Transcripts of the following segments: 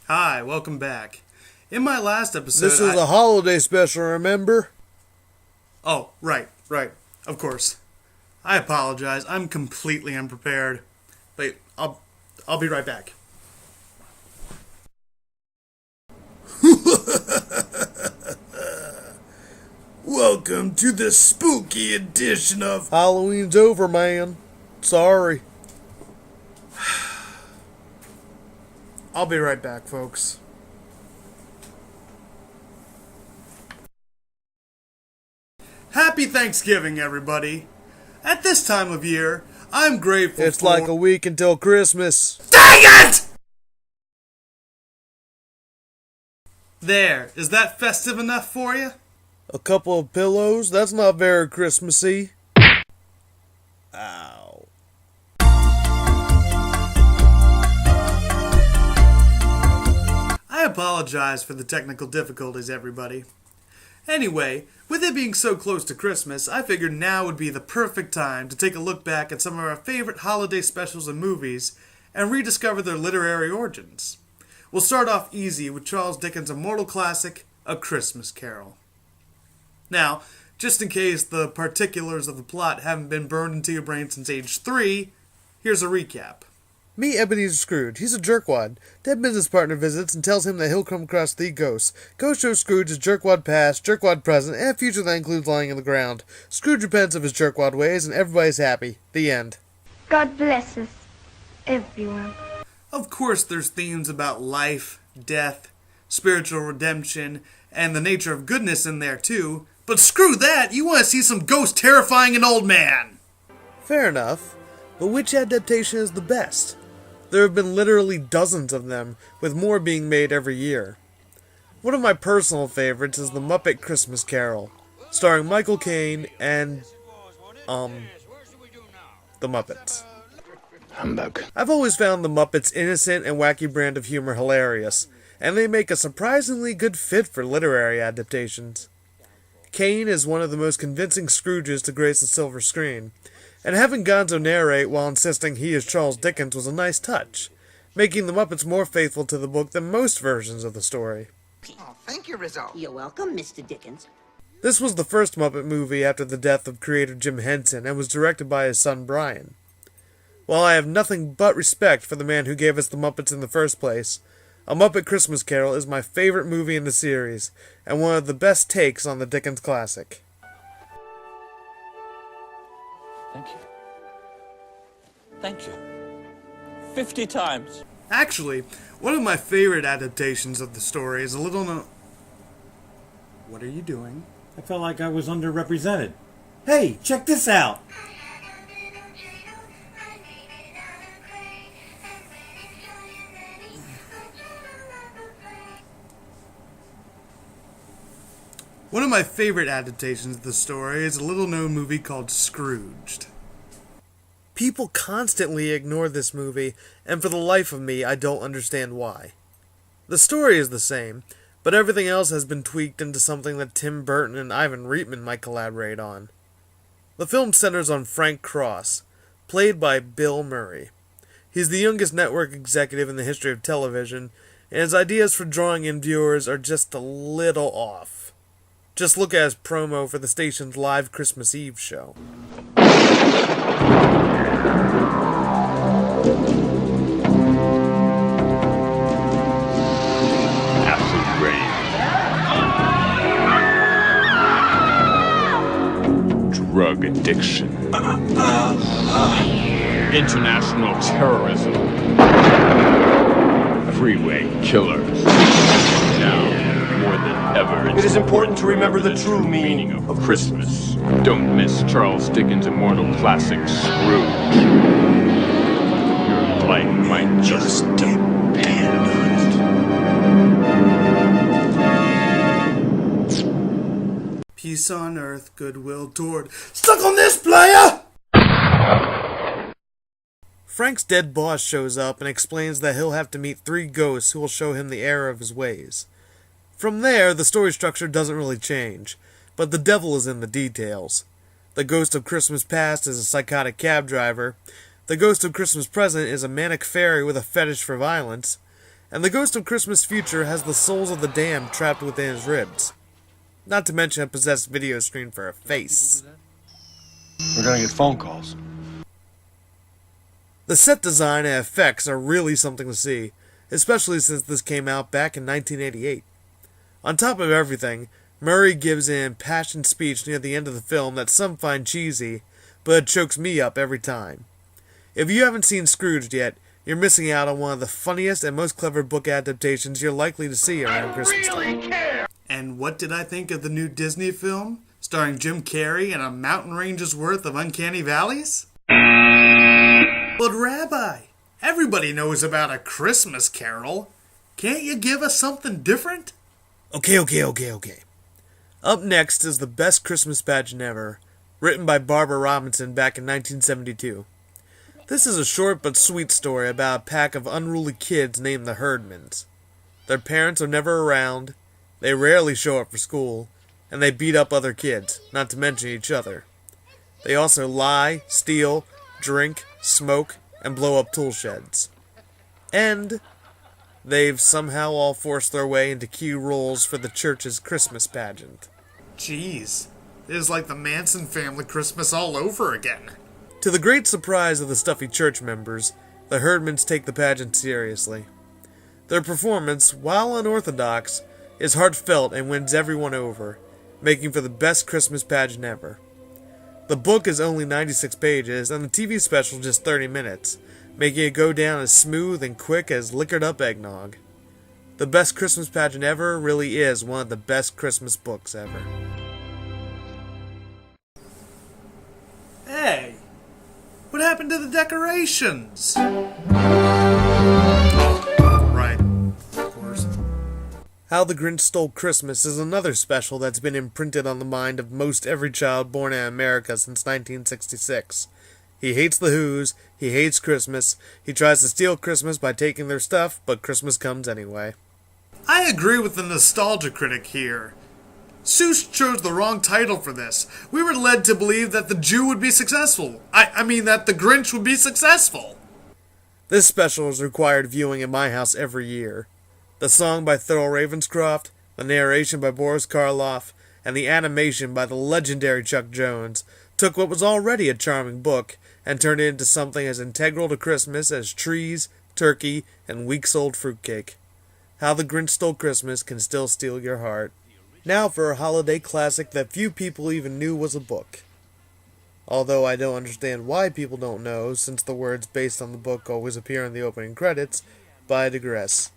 Hi, welcome back. In my last episode, This is a holiday special, remember? Oh, right, of course. I apologize. I'm completely unprepared. Wait, I'll be right back. Welcome to the spooky edition of... Halloween's over, man. Sorry. I'll be right back, folks. Happy Thanksgiving, everybody. At this time of year, I'm grateful It's for... like a week until Christmas. Dang it! There, is that festive enough for you? A couple of pillows? That's not very Christmassy. Ow. I apologize for the technical difficulties, everybody. Anyway, with it being so close to Christmas, I figured now would be the perfect time to take a look back at some of our favorite holiday specials and movies and rediscover their literary origins. We'll start off easy with Charles Dickens' immortal classic, A Christmas Carol. Now, just in case the particulars of the plot haven't been burned into your brain since age 3, here's a recap. Meet Ebenezer Scrooge. He's a jerkwad. Dead business partner visits and tells him that he'll come across 3 ghosts. Ghost shows Scrooge his jerkwad past, jerkwad present, and a future that includes lying on the ground. Scrooge repents of his jerkwad ways, and everybody's happy. The end. God bless us, everyone. Of course, there's themes about life, death, spiritual redemption, and the nature of goodness in there too, but screw that! You want to see some ghosts terrifying an old man! Fair enough. But which adaptation is the best? There have been literally dozens of them, with more being made every year. One of my personal favorites is The Muppet Christmas Carol, starring Michael Caine and, the Muppets. Humbug. I've always found the Muppets' innocent and wacky brand of humor hilarious, and they make a surprisingly good fit for literary adaptations. Caine is one of the most convincing Scrooges to grace the silver screen, and having Gonzo narrate while insisting he is Charles Dickens was a nice touch, making the Muppets more faithful to the book than most versions of the story. Oh, thank you, Rizzo. You're welcome, Mr. Dickens. This was the first Muppet movie after the death of creator Jim Henson and was directed by his son Brian. While I have nothing but respect for the man who gave us the Muppets in the first place, A Muppet Christmas Carol is my favorite movie in the series, and one of the best takes on the Dickens classic. Thank you. Thank you. 50 times. Actually, one of my favorite adaptations of the story is a little known... What are you doing? I felt like I was underrepresented. Hey, check this out! One of my favorite adaptations of the story is a little-known movie called Scrooged. People constantly ignore this movie, and for the life of me, I don't understand why. The story is the same, but everything else has been tweaked into something that Tim Burton and Ivan Reitman might collaborate on. The film centers on Frank Cross, played by Bill Murray. He's the youngest network executive in the history of television, and his ideas for drawing in viewers are just a little off. Just look at his promo for the station's live Christmas Eve show. Acid rain. Drug addiction. International terrorism. Freeway killers. Now, more than ever, It is important to remember the true meaning of Christmas. Don't miss Charles Dickens' immortal classic, Scrooge. Your life might just depend on it. Peace on earth, goodwill toward... Stuck on this, player! Frank's dead boss shows up and explains that he'll have to meet 3 ghosts who will show him the error of his ways. From there, the story structure doesn't really change, but the devil is in the details. The ghost of Christmas past is a psychotic cab driver, the ghost of Christmas present is a manic fairy with a fetish for violence, and the Ghost of Christmas Future has the souls of the damned trapped within his ribs. Not to mention a possessed video screen for a face. We're gonna get phone calls. The set design and effects are really something to see, especially since this came out back in 1988. On top of everything, Murray gives an impassioned speech near the end of the film that some find cheesy, but it chokes me up every time. If you haven't seen Scrooged yet, you're missing out on one of the funniest and most clever book adaptations you're likely to see around Christmas time. And what did I think of the new Disney film, starring Jim Carrey and a mountain range's worth of uncanny valleys? But Rabbi, everybody knows about A Christmas Carol. Can't you give us something different? Okay. Up next is The Best Christmas Pageant Ever, written by Barbara Robinson back in 1972. This is a short but sweet story about a pack of unruly kids named the Herdmans. Their parents are never around, they rarely show up for school, and they beat up other kids, not to mention each other. They also lie, steal, drink, smoke, and blow up tool sheds. And they've somehow all forced their way into key roles for the church's Christmas pageant. Jeez, it is like the Manson family Christmas all over again. To the great surprise of the stuffy church members, the Herdmans take the pageant seriously. Their performance, while unorthodox, is heartfelt and wins everyone over, making for the best Christmas pageant ever. The book is only 96 pages, and the TV special just 30 minutes, making it go down as smooth and quick as liquored up eggnog. The Best Christmas Pageant Ever really is one of the best Christmas books ever. Hey, what happened to the decorations? Right, of course. How the Grinch Stole Christmas is another special that's been imprinted on the mind of most every child born in America since 1966. He hates the Who's, he hates Christmas, he tries to steal Christmas by taking their stuff, but Christmas comes anyway. I agree with the nostalgia critic here. Seuss chose the wrong title for this. We were led to believe that the Jew would be successful. I mean that the Grinch would be successful. This special is required viewing in my house every year. The song by Thurl Ravenscroft, the narration by Boris Karloff, and the animation by the legendary Chuck Jones took what was already a charming book and turned it into something as integral to Christmas as trees, turkey, and weeks-old fruitcake. How the Grinch Stole Christmas can still steal your heart. Now for a holiday classic that few people even knew was a book. Although I don't understand why people don't know, since the words based on the book always appear in the opening credits, but I digress.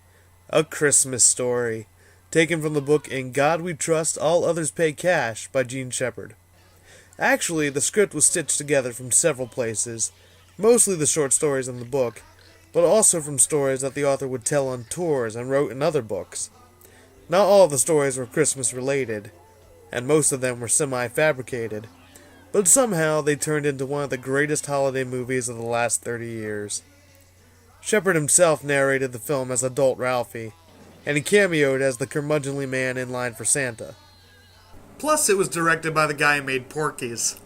A Christmas Story, taken from the book In God We Trust, All Others Pay Cash by Gene Shepard. Actually, the script was stitched together from several places, mostly the short stories in the book, but also from stories that the author would tell on tours and wrote in other books. Not all of the stories were Christmas related, and most of them were semi-fabricated, but somehow they turned into one of the greatest holiday movies of the last 30 years. Shepard himself narrated the film as adult Ralphie, and he cameoed as the curmudgeonly man in line for Santa. Plus, it was directed by the guy who made Porky's.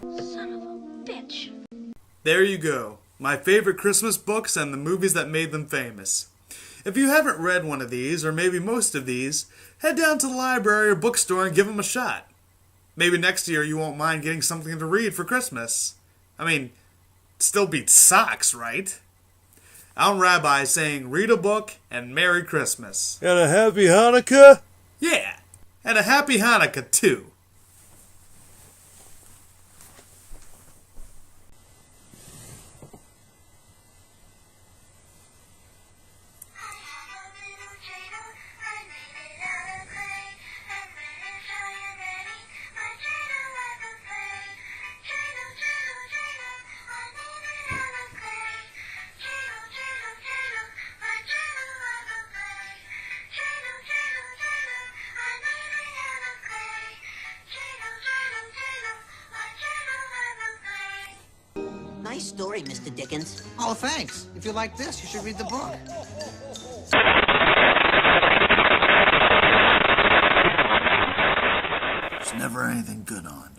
Son of a bitch. There you go. My favorite Christmas books and the movies that made them famous. If you haven't read one of these, or maybe most of these, head down to the library or bookstore and give them a shot. Maybe next year you won't mind getting something to read for Christmas. I mean, it still beats socks, right? I'm Rabbi saying read a book and Merry Christmas. And a Happy Hanukkah? Yeah, and a Happy Hanukkah too. Nice story, Mr. Dickens. Oh, thanks. If you like this, you should read the book. There's never anything good on.